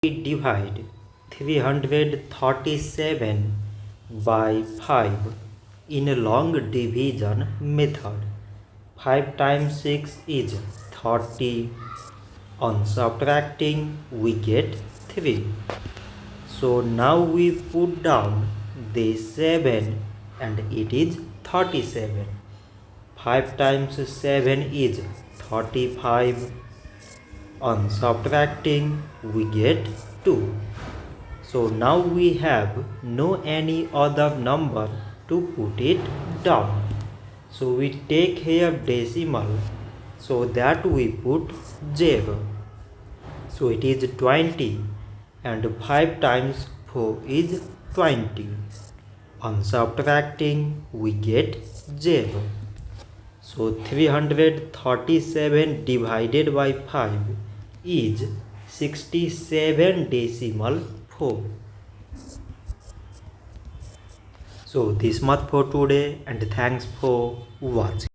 we divide 337 by 5 in a long division method. 5 times 6 is 30. On subtracting, we get 3. So now we put down the 7 and it is 37. 5 times 7 is 35. On subtracting, we get 2. So now we have no any other number to put it down. So we take here decimal, so that we put 0. So it is 20 and 5 times 4 is 20. On subtracting, we get 0. So 337 divided by 5 is 67 decimal 4. So this much for today and thanks for watching.